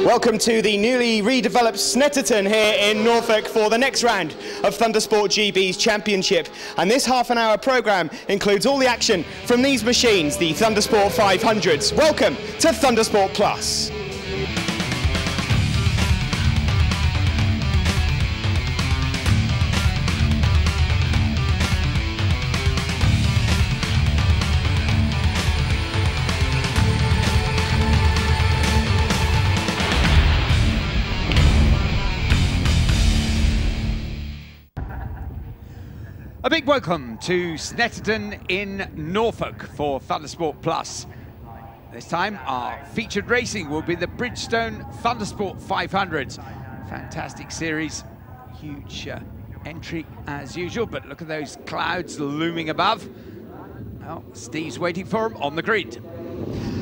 Welcome to the newly redeveloped Snetterton here in Norfolk for the next round of Thundersport GB's Championship. And this half-an-hour programme includes all the action from these machines, the Thundersport 500s. Welcome to Thundersport PLUS. A big welcome to Snetterton in Norfolk for Thundersport PLUS. This time our featured racing will be the Bridgestone Thundersport 500s. Fantastic series, huge entry as usual, but look at those clouds looming above. Well, Steve's waiting for him on the grid.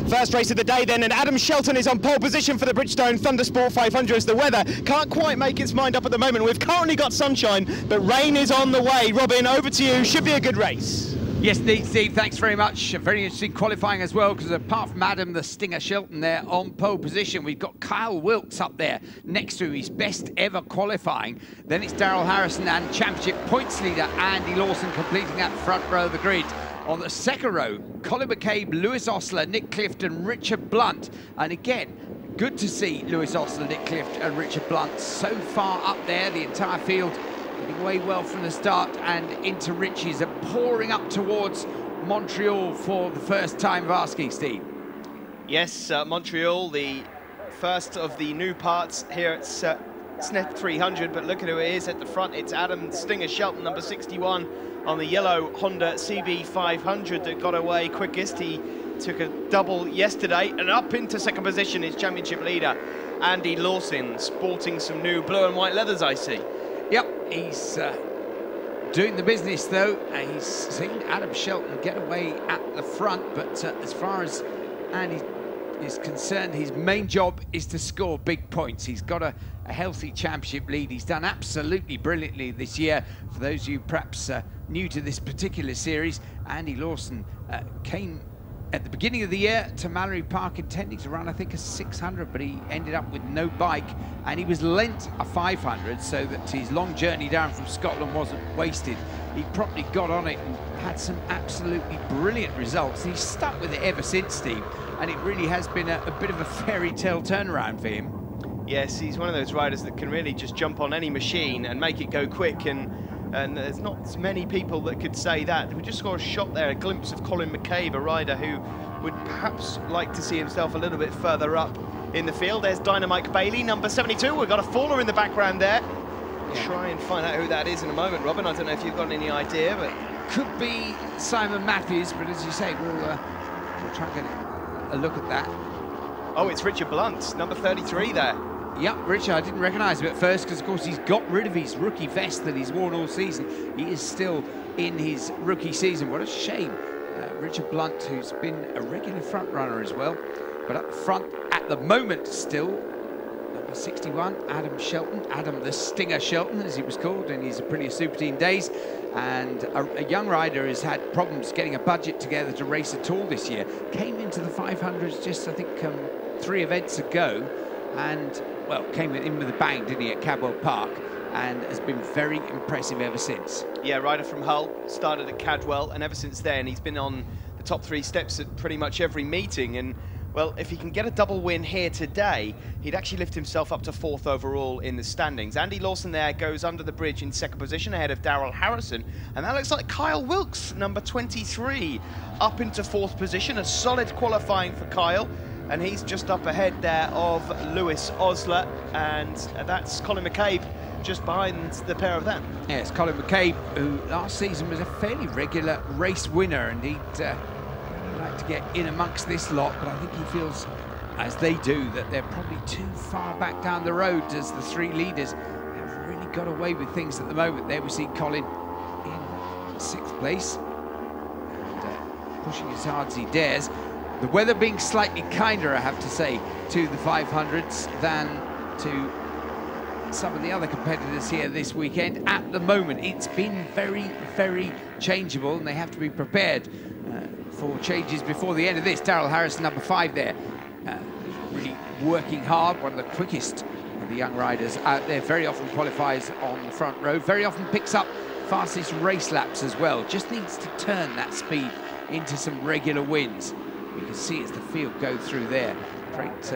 First race of the day then, and Adam Shelton is on pole position for the Bridgestone Thundersport 500 as the weather can't quite make its mind up at the moment. We've currently got sunshine, but rain is on the way. Robin, over to you. Should be a good race. Yes, indeed, Steve. Thanks very much. Very interesting qualifying as well, because apart from Adam, the Stinger Shelton there on pole position, we've got Kyle Wilkes up there next to his best ever qualifying. Then it's Daryl Harrison and championship points leader Andy Lawson completing that front row of the grid. On the second row, Colin McCabe, Lewis Osler, Nick Clifton, Richard Blunt. And again, good to see Lewis Osler, Nick Clifton and Richard Blunt so far up there. The entire field getting away well from the start and into Richie's and pouring up towards Montreal for the first time of asking, Steve. Yes, Montreal, the first of the new parts here at Snet 300, but look at who it is at the front. It's Adam Stinger Shelton, number 61, on the yellow Honda CB500 that got away quickest. He took a double yesterday, and up into second position is championship leader Andy Lawson, sporting some new blue and white leathers, I see. Yep, he's doing the business though. He's seen Adam Shelton get away at the front, but as far as Andy is concerned, his main job is to score big points. He's got a healthy championship lead. He's done absolutely brilliantly this year. For those of you perhaps new to this particular series, Andy Lawson came at the beginning of the year to Mallory Park intending to run, I think, a 600, but he ended up with no bike, and he was lent a 500 so that his long journey down from Scotland wasn't wasted. He properly got on it and had some absolutely brilliant results. He's stuck with it ever since, Steve, and it really has been a bit of a fairy tale turnaround for him. Yes, he's one of those riders that can really just jump on any machine and make it go quick, and there's not many people that could say that. We just saw a shot there, a glimpse of Colin McCabe, a rider who would perhaps like to see himself a little bit further up in the field. There's Dynamite Bailey, number 72. We've got a faller in the background there. We'll try and find out who that is in a moment, Robin. I don't know if you've got any idea, but could be Simon Matthews, but as you say, we'll try and get a look at that. Oh, it's Richard Blunt, number 33 there. Yep, Richard, I didn't recognise him at first because, of course, he's got rid of his rookie vest that he's worn all season. He is still in his rookie season. What a shame. Richard Blunt, who's been a regular front runner as well, but up front at the moment still, number 61, Adam Shelton, Adam the Stinger Shelton, as he was called in his Aprilia Super Team days. And a young rider has had problems getting a budget together to race at all this year. Came into the 500s just, I think, 3 events ago, and well, came in with a bang, didn't he, at Cadwell Park, and has been very impressive ever since. Yeah, rider from Hull, started at Cadwell, and ever since then he's been on the top 3 steps at pretty much every meeting. And well, if he can get a double win here today, he'd actually lift himself up to 4th overall in the standings. Andy Lawson there goes under the bridge in second position ahead of Daryl Harrison, and that looks like Kyle Wilkes, number 23, up into 4th position. A solid qualifying for Kyle. And he's just up ahead there of Lewis Osler, and that's Colin McCabe just behind the pair of them. Yes, Colin McCabe, who last season was a fairly regular race winner, and he'd like to get in amongst this lot, but I think he feels, as they do, that they're probably too far back down the road, as the 3 leaders have really got away with things at the moment. There we see Colin in 6th place, and pushing as hard as he dares. The weather being slightly kinder, I have to say, to the 500s than to some of the other competitors here this weekend. At the moment, it's been very, very changeable, and they have to be prepared for changes before the end of this. Daryl Harrison, number 5 there, really working hard, one of the quickest of the young riders out there, very often qualifies on the front row, very often picks up fastest race laps as well, just needs to turn that speed into some regular wins. You can see as the field go through there, great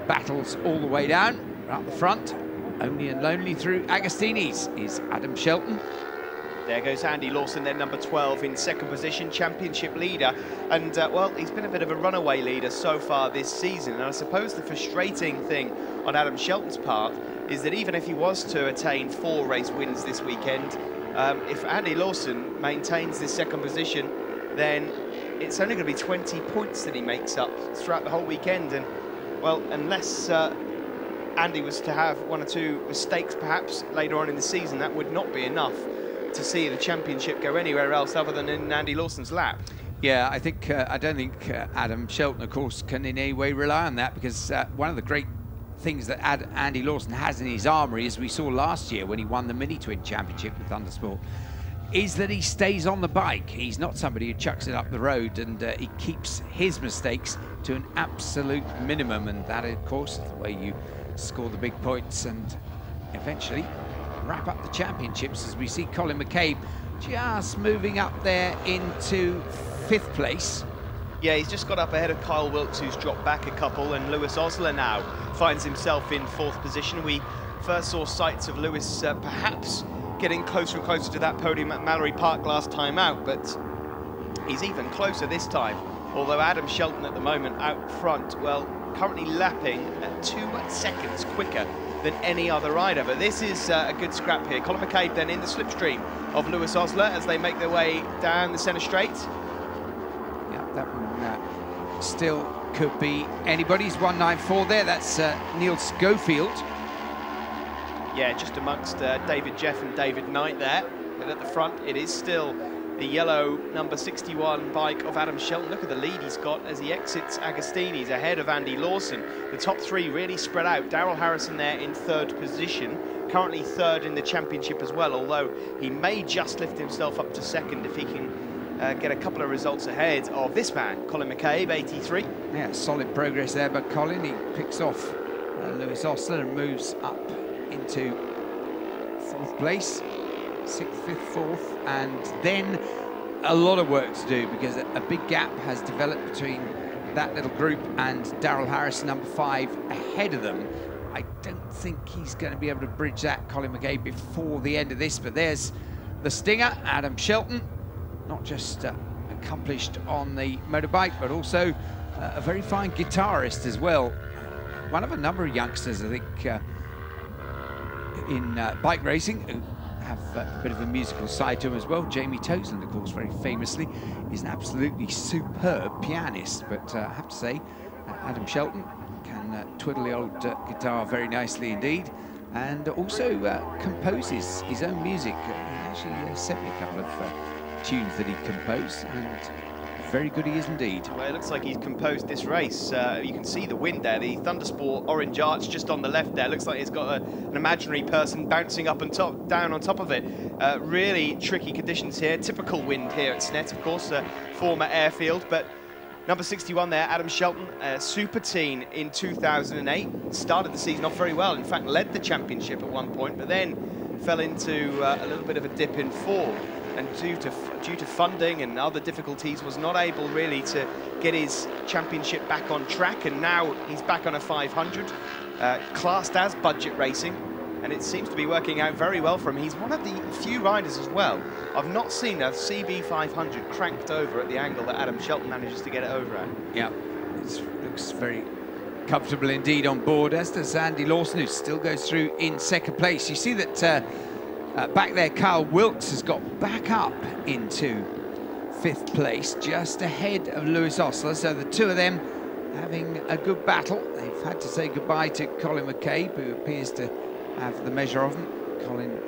battles all the way down, up the front, only and lonely through Agostini's is Adam Shelton. There goes Andy Lawson, then number 12 in second position, championship leader. And, well, he's been a bit of a runaway leader so far this season. And I suppose the frustrating thing on Adam Shelton's part is that even if he was to attain 4 race wins this weekend, if Andy Lawson maintains this second position, then it's only going to be 20 points that he makes up throughout the whole weekend. And, well, unless Andy was to have 1 or 2 mistakes perhaps later on in the season, that would not be enough to see the championship go anywhere else other than in Andy Lawson's lap. Yeah, I think I don't think Adam Shelton, of course, can in any way rely on that, because one of the great things that Andy Lawson has in his armoury, as we saw last year when he won the Mini-Twin Championship with Thundersport, is that he stays on the bike. He's not somebody who chucks it up the road, and he keeps his mistakes to an absolute minimum, and that, of course, is the way you score the big points and eventually wrap up the championships, as we see Colin McCabe just moving up there into 5th place. Yeah, he's just got up ahead of Kyle Wilkes, who's dropped back a couple, and Lewis Osler now finds himself in 4th position. We first saw sights of Lewis perhaps getting closer and closer to that podium at Mallory Park last time out, but he's even closer this time. Although Adam Shelton at the moment out front, well, currently lapping at 2 seconds quicker than any other rider. But this is a good scrap here. Colin McCabe then in the slipstream of Lewis Osler as they make their way down the centre straight. Yeah, that one still could be anybody's. 194 there, that's Neil Schofield. Yeah, just amongst David Jeff and David Knight there. But at the front, it is still the yellow number 61 bike of Adam Shelton. Look at the lead he's got as he exits Agostini's ahead of Andy Lawson. The top 3 really spread out. Darrell Harrison there in 3rd position, currently 3rd in the championship as well, although he may just lift himself up to 2nd if he can get a couple of results ahead of this man, Colin McCabe, 83. Yeah, solid progress there by Colin. He picks off Lewis Osler and moves up into 4th place. 6th, 5th, 4th, and then a lot of work to do, because a big gap has developed between that little group and Darrell Harrison, number 5, ahead of them. I don't think he's going to be able to bridge that, Colin McCabe, before the end of this, but there's the stinger, Adam Shelton, not just accomplished on the motorbike, but also a very fine guitarist as well. One of a number of youngsters, I think, in bike racing, who have a bit of a musical side to him as well. Jamie Toseland, of course, very famously, is an absolutely superb pianist. But I have to say, Adam Shelton can twiddle the old guitar very nicely indeed, and also composes his own music. He actually sent me a couple of tunes that he composed, and very good he is indeed. Well, it looks like he's composed this race. You can see the wind there, the Thundersport orange arch just on the left there. Looks like it's got an imaginary person bouncing up and down on top of it. Really tricky conditions here. Typical wind here at Snet, of course, former airfield. But number 61 there, Adam Shelton, super teen in 2008. Started the season off very well. In fact, led the championship at one point, but then fell into a little bit of a dip in form. And due to funding and other difficulties, was not able really to get his championship back on track, and now he's back on a 500, classed as budget racing, and it seems to be working out very well for him. He's one of the few riders as well. I've not seen a CB 500 cranked over at the angle that Adam Shelton manages to get it over at. Yeah, it looks very comfortable indeed on board, as does Andy Lawson, who still goes through in 2nd place. You see that back there, Kyle Wilkes has got back up into 5th place, just ahead of Lewis Osler. So the two of them having a good battle. They've had to say goodbye to Colin McCabe, who appears to have the measure of them. Colin,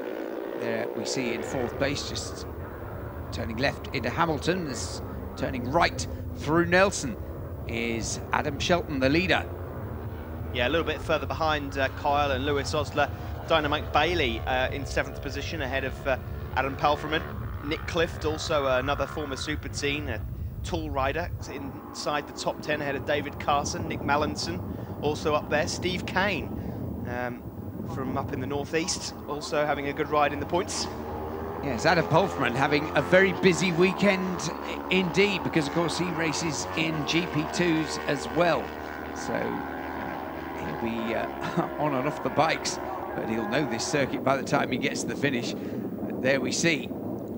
there we see in 4th place, just turning left into Hamilton. This turning right through Nelson is Adam Shelton, the leader. Yeah, a little bit further behind Kyle and Lewis Osler. Dynamite Bailey in 7th position ahead of Adam Pelfreman. Nick Clift, also another former super teen, a tall rider, inside the top 10 ahead of David Carson. Nick Mallinson also up there. Steve Kane from up in the northeast, also having a good ride in the points. Yes, Adam Polfman having a very busy weekend indeed, because of course he races in GP2s as well. So he'll be on and off the bikes, but he'll know this circuit by the time he gets to the finish. But there we see,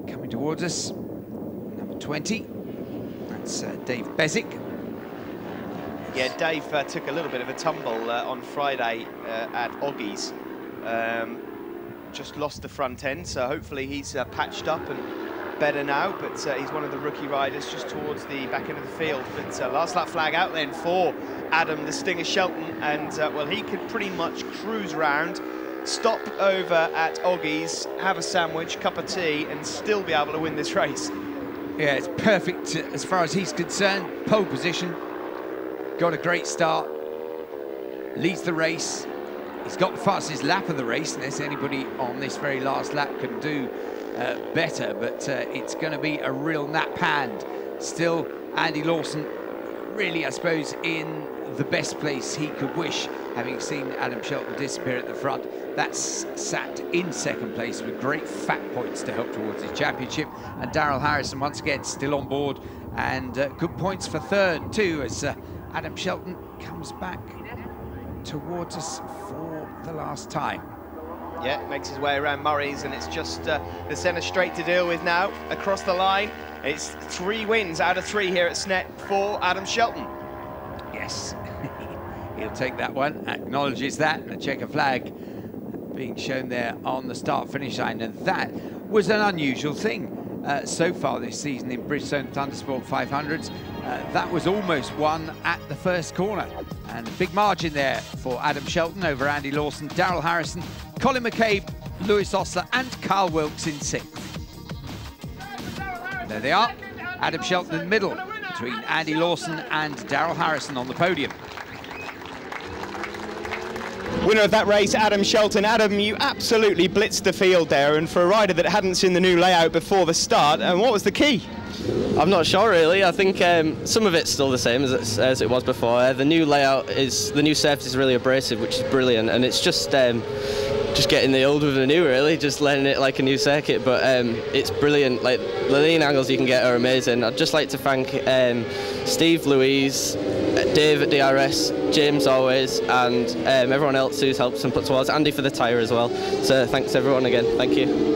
coming towards us, number 20, that's Dave Bezic. Yeah, Dave took a little bit of a tumble on Friday at Oggie's. Just lost the front end, so hopefully he's patched up and better now, but he's one of the rookie riders just towards the back end of the field. But last lap flag out then for Adam the Stinger Shelton, and well, he could pretty much cruise round, stop over at Oggie's, have a sandwich, cup of tea, and still be able to win this race. Yeah, it's perfect as far as he's concerned. Pole position, got a great start, leads the race. He's got the fastest lap of the race, unless anybody on this very last lap can do better, but it's going to be a real nap hand. Still, Andy Lawson really, I suppose, in the best place he could wish, having seen Adam Shelton disappear at the front. That's sat in second place with great fat points to help towards his championship. And Daryl Harrison, once again, still on board, and good points for third, too, as Adam Shelton comes back towards us for the last time. Yeah, makes his way around Murray's, and it's just the centre straight to deal with now. Across the line, it's 3 wins out of 3 here at Snet for Adam Shelton. Yes, he'll take that one, acknowledges that, and a checker flag being shown there on the start-finish line, and that was an unusual thing so far this season in Bridgestone Thundersport 500s. That was almost won at the first corner, and a big margin there for Adam Shelton over Andy Lawson, Daryl Harrison, Colin McCabe, Lewis Osler and Carl Wilkes in 6th. There they are, Adam Shelton in the middle, between Andy Lawson and Daryl Harrison on the podium. Winner of that race, Adam Shelton. Adam, you absolutely blitzed the field there, and for a rider that hadn't seen the new layout before the start, and what was the key? I'm not sure really. I think some of it's still the same as it was before. The new layout the new surface is really abrasive, which is brilliant, and it's just getting the old with the new, really, just letting it like a new circuit. But it's brilliant. Like, the lean angles you can get are amazing. I'd just like to thank Steve, Louise, Dave at DRS, James always, and everyone else who's helped and put towards, Andy for the tyre as well. So thanks everyone again. Thank you.